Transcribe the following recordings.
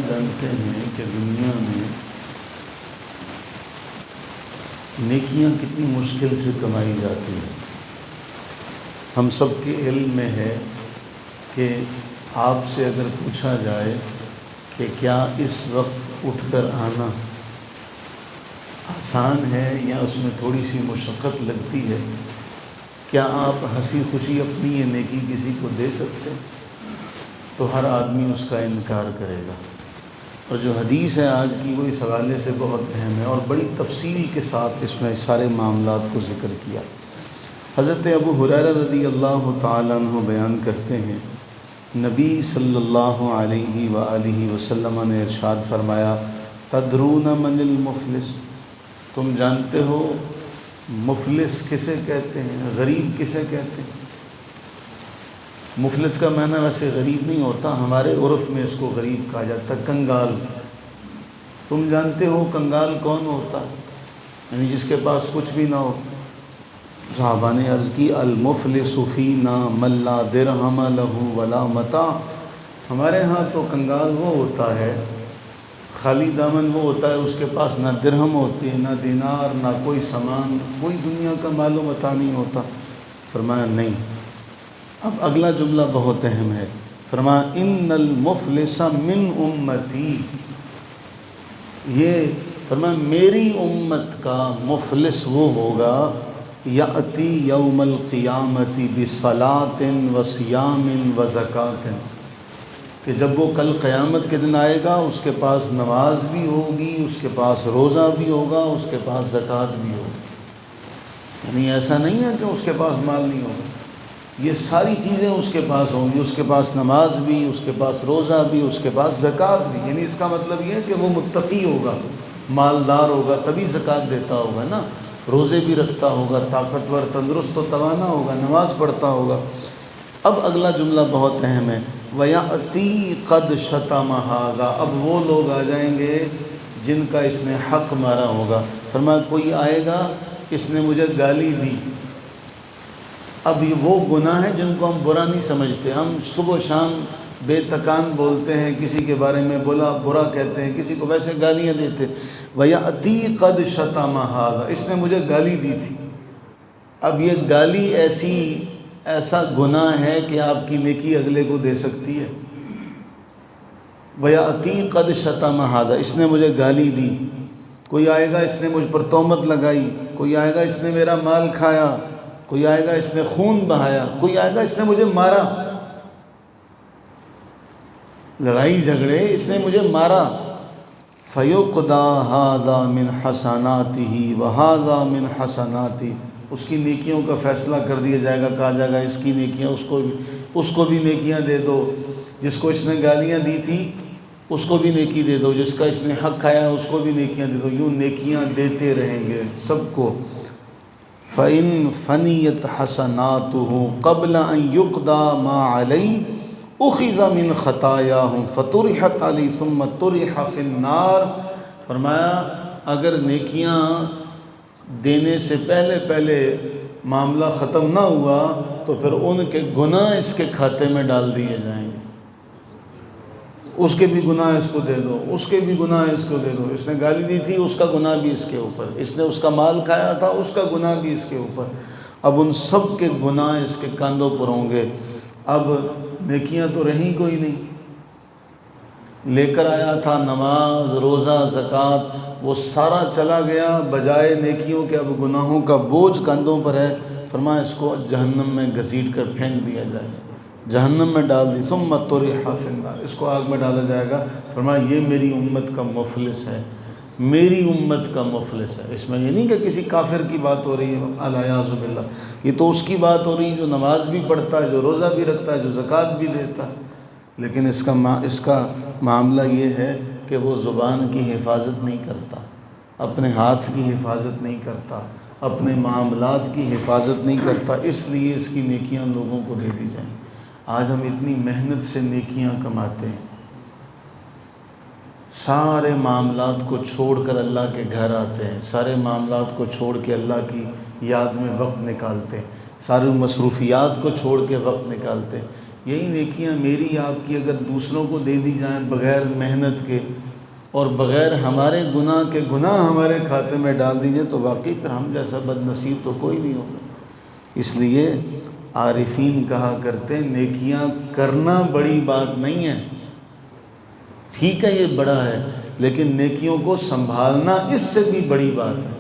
جانتے ہیں کہ دنیا میں نیکیاں کتنی مشکل سے کمائی جاتی ہیں۔ ہم سب کے علم میں ہے کہ آپ سے اگر پوچھا جائے کہ کیا اس وقت اٹھ کر آنا آسان ہے یا اس میں تھوڑی سی مشقت لگتی ہے، کیا آپ ہنسی خوشی اپنی یہ نیکی کسی کو دے سکتے ہیں؟ تو ہر آدمی اس کا انکار کرے گا۔ اور جو حدیث ہے آج کی وہ اس حوالے سے بہت اہم ہے اور بڑی تفصیل کے ساتھ اس میں سارے معاملات کو ذکر کیا۔ حضرت ابو ہریرہ رضی اللہ تعالیٰ عنہ بیان کرتے ہیں، نبی صلی اللہ علیہ وآلہ وسلم نے ارشاد فرمایا، تدرون من المفلس، تم جانتے ہو مفلس کسے کہتے ہیں، غریب کسے کہتے ہیں؟ مفلس کا معنی ویسے غریب نہیں ہوتا، ہمارے عرف میں اس کو غریب کہا جاتا ہے، کنگال۔ تم جانتے ہو کنگال کون ہوتا ہے؟ یعنی جس کے پاس کچھ بھی نہ ہو۔ صحابہ نے عرض کی، المفلس فینا من لا درہم لہ ولا متاع، ہمارے ہاں تو کنگال وہ ہوتا ہے، خالی دامن وہ ہوتا ہے، اس کے پاس نہ درہم ہوتی ہے، نہ دینار، نہ کوئی سامان، کوئی دنیا کا مال و متاع نہیں ہوتا۔ فرمایا نہیں۔ اب اگلا جملہ بہت اہم ہے، فرمایا ان المفلس من امتی، یہ فرمایا میری امت کا مفلس وہ ہوگا، یأتی یوم القیامت بصلاۃ وصیام وزکوٰۃ، کہ جب وہ کل قیامت کے دن آئے گا اس کے پاس نماز بھی ہوگی، اس کے پاس روزہ بھی ہوگا، اس کے پاس زکوٰۃ بھی ہوگی۔ یعنی ایسا نہیں ہے کہ اس کے پاس مال نہیں ہوگا، یہ ساری چیزیں اس کے پاس ہوں گی، اس کے پاس نماز بھی، اس کے پاس روزہ بھی، اس کے پاس زکوٰۃ بھی۔ یعنی اس کا مطلب یہ ہے کہ وہ متقی ہوگا، مالدار ہوگا، تبھی زکوٰۃ دیتا ہوگا نا، روزے بھی رکھتا ہوگا، طاقتور تندرست و توانا ہوگا، نماز پڑھتا ہوگا۔ اب اگلا جملہ بہت اہم ہے، وَيَأْتِي قَدْ شَتَمَ هَذَا، اب وہ لوگ آ جائیں گے جن کا اس نے حق مارا ہوگا۔ فرمایا کوئی آئے گا اس نے مجھے گالی دی۔ اب یہ وہ گناہ ہیں جن کو ہم برا نہیں سمجھتے، ہم صبح و شام بے تکان بولتے ہیں، کسی کے بارے میں برا کہتے ہیں، کسی کو ویسے گالیاں دیتے۔ وَيَأْتِي قَدْ شَتَمَ هَذَا، اس نے مجھے گالی دی تھی۔ اب یہ گالی ایسا گناہ ہے کہ آپ کی نیکی اگلے کو دے سکتی ہے۔ وَيَأْتِي قَدْ شَتَمَ هَذَا، اس نے مجھے گالی دی۔ کوئی آئے گا اس نے مجھ پر تہمت لگائی، کوئی آئے گا اس نے میرا مال کھایا، کوئی آئے گا اس نے خون بہایا، کوئی آئے گا اس نے مجھے مارا، لڑائی جھگڑے اس نے مجھے مارا۔ فَيُقْضَى هَذَا مِنْ حَسَنَاتِهِ وَهَذَا مِنْ حَسَنَاتِهِ، اس کی نیکیوں کا فیصلہ کر دیا جائے گا، کہا جائے گا اس کی نیکیاں اس کو بھی نیکیاں دے دو، جس کو اس نے گالیاں دی تھی اس کو بھی نیکی دے دو، جس کا اس نے حق کھایا اس کو بھی نیکیاں دے دو، یوں نیکیاں دیتے رہیں گے سب کو۔ فَإِن فَنِيَتْ حَسَنَاتُهُ قَبْلَ أَن يُقْضَى مَا عَلَيْهِ أُخِذَ مِنْ خَطَايَاهُمْ فَطُرِحَتْ عَلَيْهِ ثُمَّ طُرِحَ فِي النَّارِ، فرمایا اگر نیکیاں دینے سے پہلے معاملہ ختم نہ ہوا تو پھر ان کے گناہ اس کے کھاتے میں ڈال دیے جائیں گے، اس کے بھی گناہ اس کو دے دو، اس کے بھی گناہ اس کو دے دو، اس نے گالی دی تھی اس کا گناہ بھی اس کے اوپر، اس نے اس کا مال کھایا تھا اس کا گناہ بھی اس کے اوپر۔ اب ان سب کے گناہ اس کے کاندھوں پر ہوں گے۔ اب نیکیاں تو رہیں کوئی نہیں، لے کر آیا تھا نماز، روزہ، زکوٰۃ، وہ سارا چلا گیا، بجائے نیکیوں کے اب گناہوں کا بوجھ کندھوں پر ہے۔ فرمایا اس کو جہنم میں گھسیٹ کر پھینک دیا جائے، جہنم میں ڈال دی، ثم طرح فی النار، اس کو آگ میں ڈالا جائے گا۔ فرمایا یہ میری امت کا مفلس ہے، میری امت کا مفلس ہے۔ اس میں یہ نہیں کہ کسی کافر کی بات ہو رہی ہے، الیاذ باللہ، یہ تو اس کی بات ہو رہی ہے جو نماز بھی پڑھتا ہے، جو روزہ بھی رکھتا ہے، جو زکوٰۃ بھی دیتا ہے، لیکن اس کا معاملہ یہ ہے کہ وہ زبان کی حفاظت نہیں کرتا، اپنے ہاتھ کی حفاظت نہیں کرتا، اپنے معاملات کی حفاظت نہیں کرتا، اس لیے اس کی نیکیاں لوگوں کو دے دی جائیں۔ آج ہم اتنی محنت سے نیکیاں کماتے ہیں، سارے معاملات کو چھوڑ کر اللہ کے گھر آتے ہیں، سارے معاملات کو چھوڑ کے اللہ کی یاد میں وقت نکالتے ہیں، سارے مصروفیات کو چھوڑ کے وقت نکالتے ہیں، یہی نیکیاں میری آپ کی اگر دوسروں کو دے دی جائیں بغیر محنت کے اور بغیر ہمارے گناہ کے گناہ ہمارے کھاتے میں ڈال دیجیے تو واقعی پھر ہم جیسا بد نصیب تو کوئی نہیں ہوگا۔ اس لیے عارفین کہا کرتے نیکیاں کرنا بڑی بات نہیں ہے، ٹھیک ہے یہ بڑا ہے، لیکن نیکیوں کو سنبھالنا اس سے بھی بڑی بات ہے۔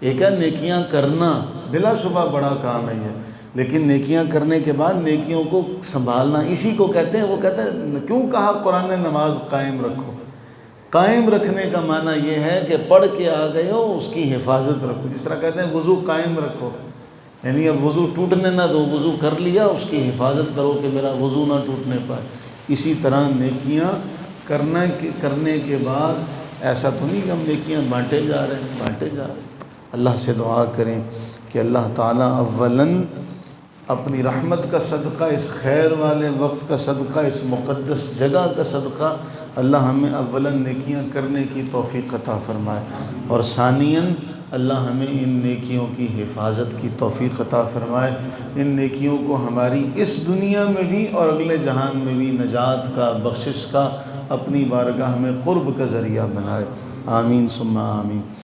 ایک ہے نیکیاں کرنا، بلا شبہ بڑا کام ہے یہ، لیکن نیکیاں کرنے کے بعد نیکیوں کو سنبھالنا، اسی کو کہتے ہیں۔ وہ کہتے ہیں کیوں کہا قرآن نے نماز قائم رکھو؟ قائم رکھنے کا معنی یہ ہے کہ پڑھ کے آ گئے ہو اس کی حفاظت رکھو، جس طرح کہتے ہیں وضو قائم رکھو، یعنی اب وضو ٹوٹنے نہ دو، وضو کر لیا اس کی حفاظت کرو کہ میرا وضو نہ ٹوٹنے پائے۔ اسی طرح نیکیاں کرنے کے بعد ایسا تو نہیں کہ ہم نیکیاں بانٹے جا رہے ہیں۔ اللہ سے دعا کریں کہ اللہ تعالیٰ اولاً اپنی رحمت کا صدقہ، اس خیر والے وقت کا صدقہ، اس مقدس جگہ کا صدقہ، اللہ ہمیں اولاً نیکیاں کرنے کی توفیق عطا فرمائے، اور ثانیاً اللہ ہمیں ان نیکیوں کی حفاظت کی توفیق عطا فرمائے، ان نیکیوں کو ہماری اس دنیا میں بھی اور اگلے جہان میں بھی نجات کا، بخشش کا، اپنی بارگاہ میں قرب کا ذریعہ بنائے۔ آمین ثم آمین۔